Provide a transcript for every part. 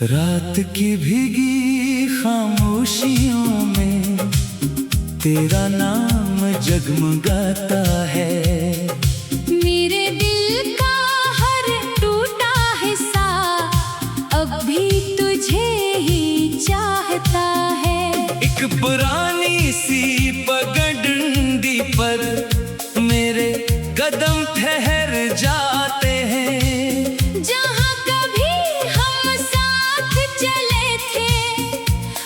रात की भीगी खामोशियों में तेरा नाम जगमगाता है। मेरे दिल का हर टूटा हिस्सा अब भी तुझे ही चाहता है। एक पुरानी सी पगडंडी पर मेरे कदम ठहर जाते हैं। जहाँ कभी हम साथ चले थे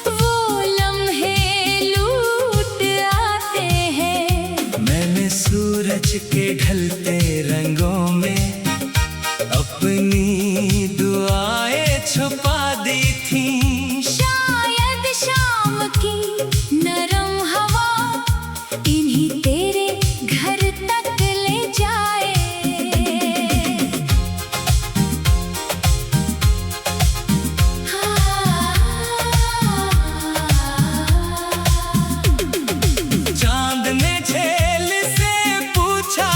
वो लम्हे लूट आते हैं। मैंने सूरज के ढलते रंगों में अपनी दुआएं छुपा दी थी। शायद शाम की नरम हवा इन्हीं तेरे घर तक ले जाए। चांद ने झेल से पूछा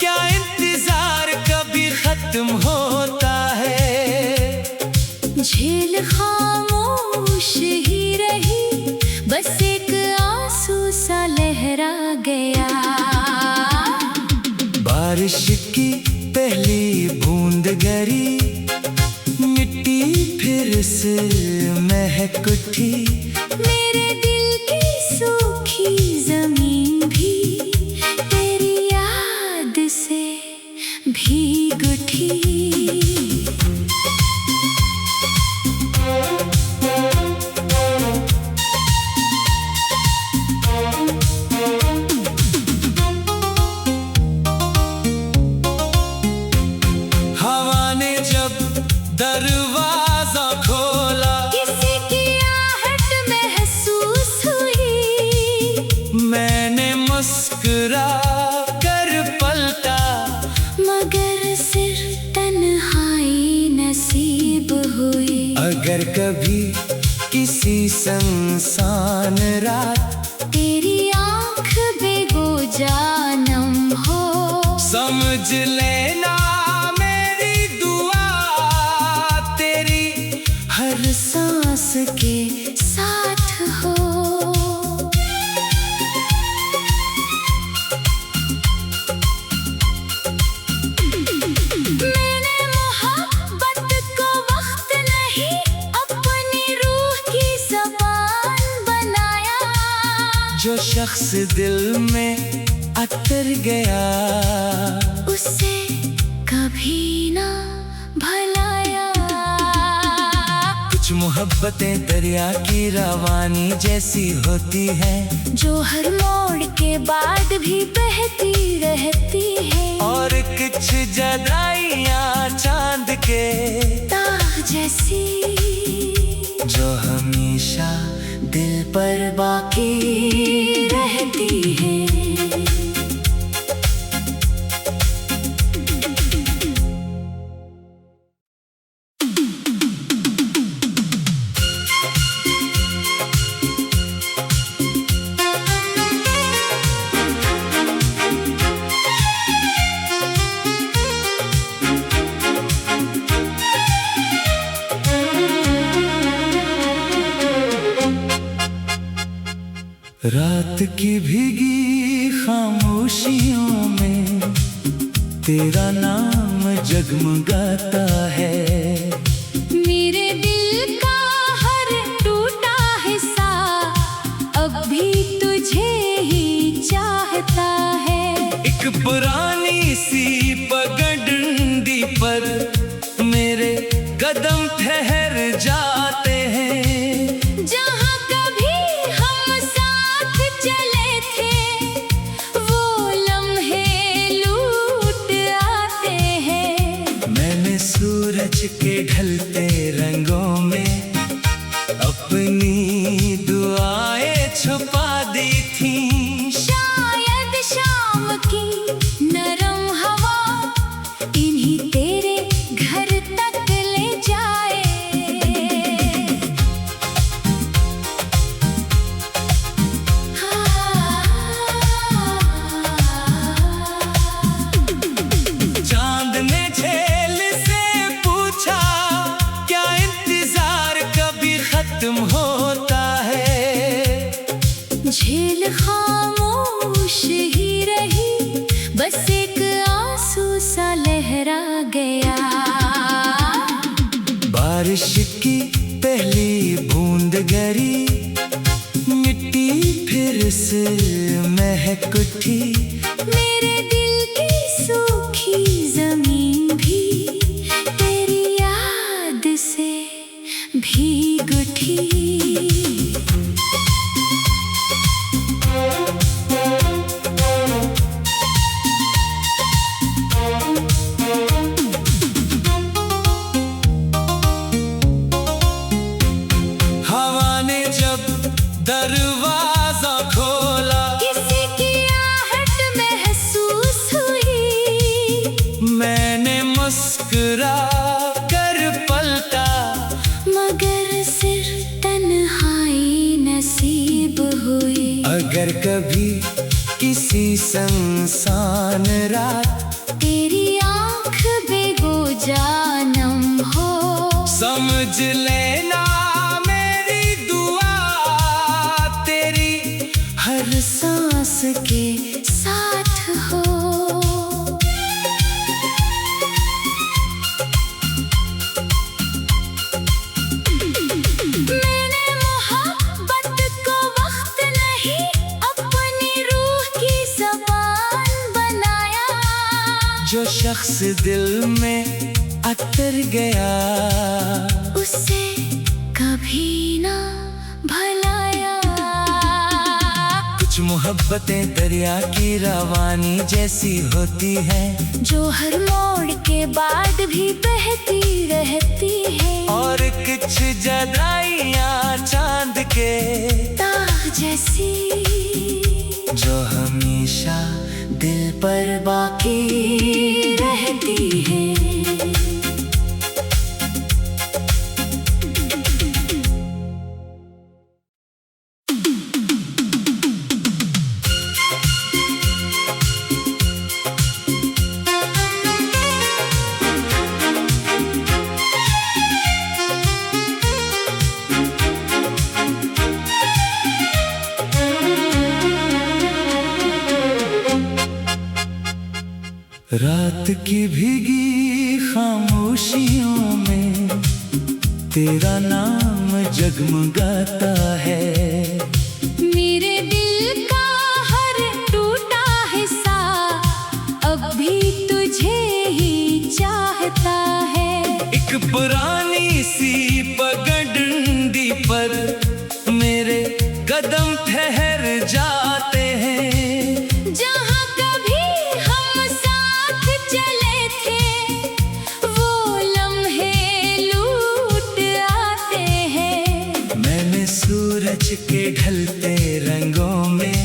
क्या इंतजार कभी खत्म होता है। झील खामोश ही रही, बस एक आंसू सा लहरा गया। बारिश की पहली बूंद गिरी, मिट्टी फिर से महक उठी। मेरे दिल की सूखी जमीन भी तेरी याद से भीग उठी। हवा ने जब दरवाजा खोला, किसी की आहट महसूस हुई। मैंने मुस्कुरा कर पलटा, मगर सिर्फ तन्हाई नसीब हुई। अगर कभी किसी सुनसान रात तेरी आँख बेगो जानम हो, समझ लेना मेरी दुआ तेरी हर सांस के साथ हो। मैंने मोहब्बत को वक्त नहीं, अपनी रूह की ज़बान बनाया। जो शख्स दिल में अतर गया उसे कभी ना भुलाया। कुछ मोहब्बतें दरिया की रवानी जैसी होती हैं, जो हर मोड़ के बाद भी बहती रहती है। और कुछ जुदाइयां चांद के दाग जैसी जो हमेशा दिल पर बाकी रहती है। रात की भीगी खामोशियों में तेरा नाम जगमगाता है। मेरे दिल का हर टूटा हिस्सा अब भी तुझे ही चाहता है। एक पुरानी सी पगडंडी पर मेरे कदम ठहर जाते हैं। जहाँ कभी हम साथ चले थे वो लम्हे लूट आते हैं। मैंने सूरज के ढलते रंगों में अपनी दुआएं छुपा दी थी। शायद शाम की नरम हवा बस एक आंसू सा लहरा गया। बारिश की पहली बूंद गिरी, मिट्टी फिर से महक उठी। मेरे दिल की सूखी जमीन भी तेरी याद से भीग उठी। हवा ने जब दरवाजा खोला, किसी की आहट महसूस हुई। मैंने मुस्कुरा कर पलटा, मगर सिर्फ तन्हाई नसीब हुई। अगर कभी किसी सुनसान रात तेरी आँख बेगो जानम हो, समझ लेना मेरी दुआ तेरी हर सांस के साथ हो। मैंने मोहब्बत को वक्त नहीं, अपनी रूह की ज़बान बनाया। जो शख्स दिल में उतर गया, उसे कभी ना भुलाया। कुछ मोहब्बतें दरिया की रवानी जैसी होती हैं, जो हर मोड़ के बाद भी बहती रहती है। और कुछ जुदाइयां चांद के दाग जैसी, जो हमेशा दिल पर बाकी रहती है। रात की भीगी खामोशियों में तेरा नाम जगमगाता है। मेरे दिल का हर टूटा हिस्सा अब भी तुझे ही चाहता है। एक पुरानी सी पगडंडी पर मेरे कदम ठहर जाते हैं। जहाँ कभी हम साथ चले थे, वो लम्हे लूट आते हैं। मैंने सूरज के ढलते रंगों में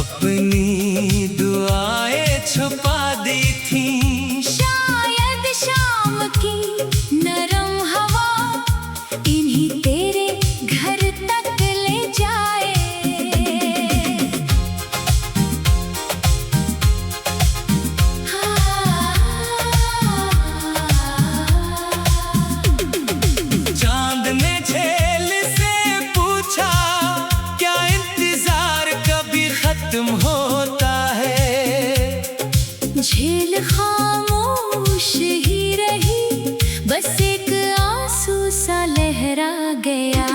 अपनी दुआएं छुपा दी थी। शायद शाम की नरम हवा इन्हीं तेरे घर तक ले जाए। चांद ने झेल से पूछा, क्या इंतजार कभी खत्म होता है? झील खामोश ही रही, बस एक आंसू सा लहरा गया।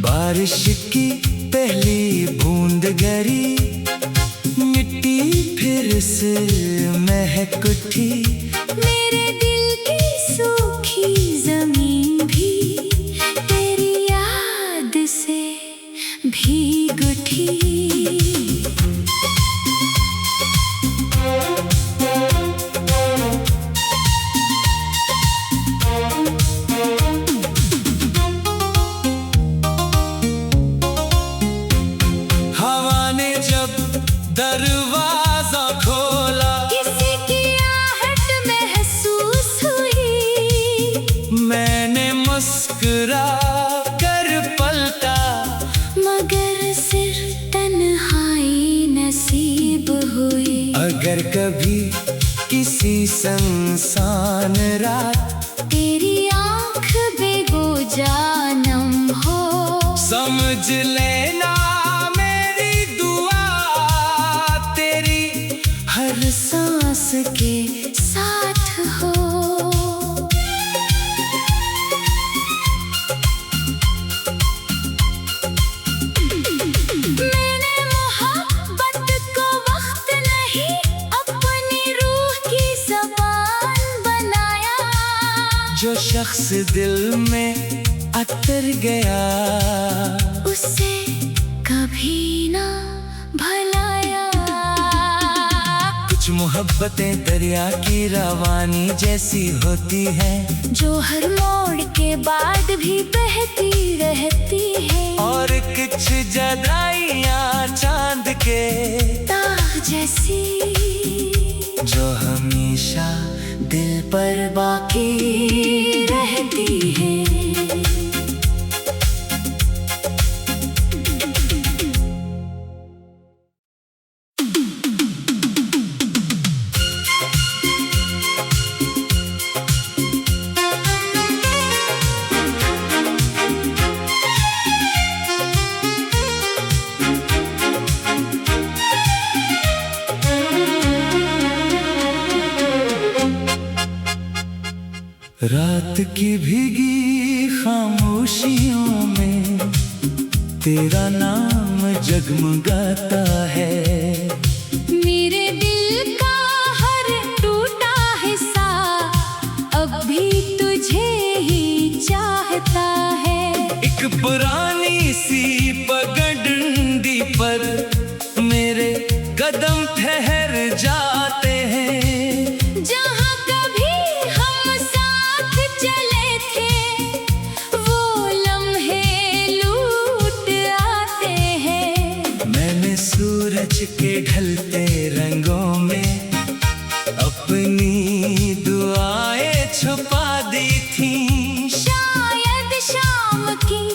बारिश की पहली बूंद गिरी, मिट्टी फिर से महक उठी। मेरे दिल की सूखी जमीन भी तेरी याद से भीग उठी। हवा ने जब दरवाजा खोला, किसी की आहट महसूस हुई। मैंने मुस्कुरा कर पलटा, मगर सिर्फ तन्हाई नसीब हुई। अगर कभी किसी सुनसान रात तेरी आँख बेगो जानम हो, समझ लेना मेरी दुआ जो शख्स दिल में अतर गया, उसे कभी ना भुलाया। कुछ मोहब्बतें दरिया की रवानी जैसी होती हैं, जो हर मोड़ के बाद भी बहती रहती है। और कुछ जुदाइयां चांद के दाग जैसी, जो हमेशा दिल पर बाकी रहती है। रात की भीगी खामोशियों में तेरा नाम जगमगाता है। मेरे दिल का हर टूटा हिस्सा अब भी तुझे ही चाहता है। एक पुरानी सी पगडंडी पर मेरे कदम ठहर जाते हैं। जहाँ कभी हम साथ चले थे, वो लम्हे लूट आते हैं। मैंने सूरज के ढलते रंगों में अपनी दुआएं छुपा दी थी। शायद शाम की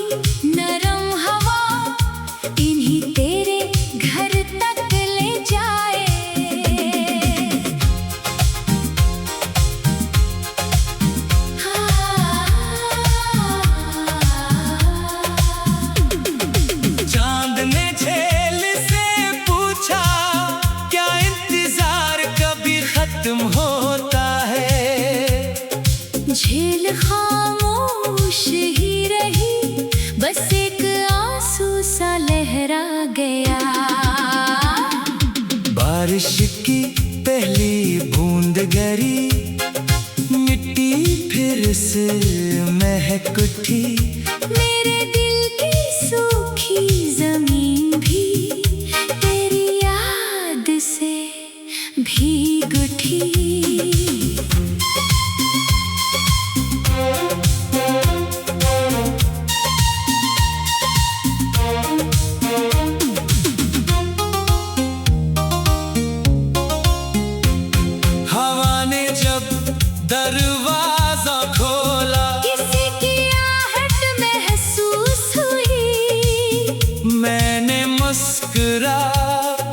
नरम हवा इन्हीं तेरे घर तक ले जाए। चांद ने झेल से पूछा, क्या इंतजार कभी खत्म होता है? झील खामोश ही रही, बस एक आंसू सा लहरा गया। बारिश की पहली बूंद गिरी, मिट्टी फिर से महक उठी। मेरे दिल की सूखी जमीन भी तेरी याद से भीग उठी। हवा ने जब दरवाजा खोला, किसी की आहट महसूस हुई। मैंने मुस्कुरा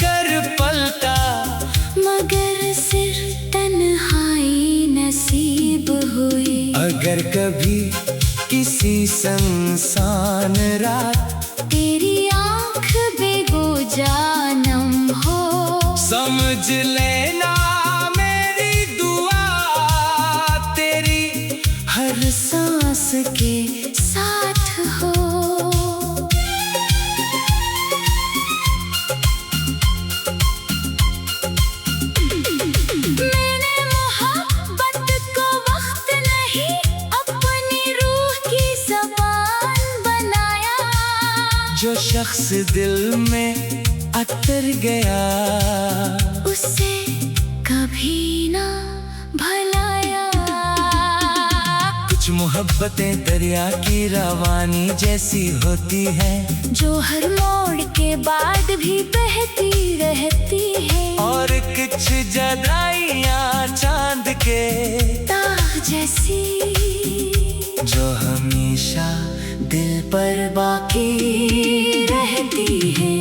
कर पलटा, मगर सिर्फ तन्हाई नसीब हुई। अगर कभी किसी सुनसान रात तेरी आँख बेगो जानम हो, समझ लेना मेरी दुआ तेरी हर सांस के साथ हो। मैंने मोहब्बत को वक्त नहीं, अपनी रूह की ज़बान बनाया। जो शख्स दिल में अतर गया, उसे कभी ना भुलाया। कुछ मोहब्बतें दरिया की रवानी जैसी होती हैं, जो हर मोड़ के बाद भी बहती रहती है। और कुछ जुदाइयां चांद के दाग जैसी, जो हमेशा दिल पर बाकी रहती है।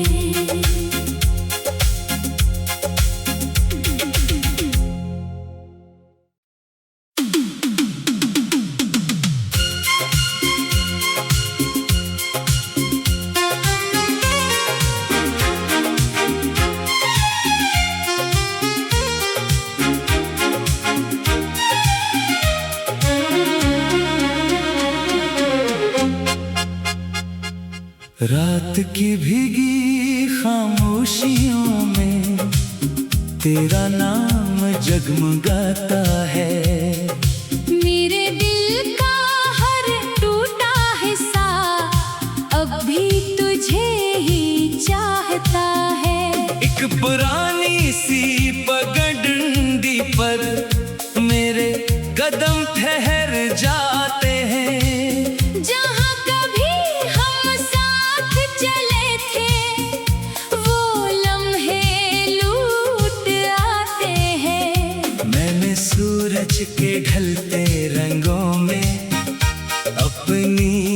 रात की भीगी खामोशियों में तेरा नाम जगमगाता है। मेरे दिल एक पुरानी सी पगडंडी पर मेरे कदम ठहर जाते हैं। जहाँ कभी हम साथ चले थे वो लम्हे लूट आते हैं। मैंने सूरज के ढलते रंगों में अपनी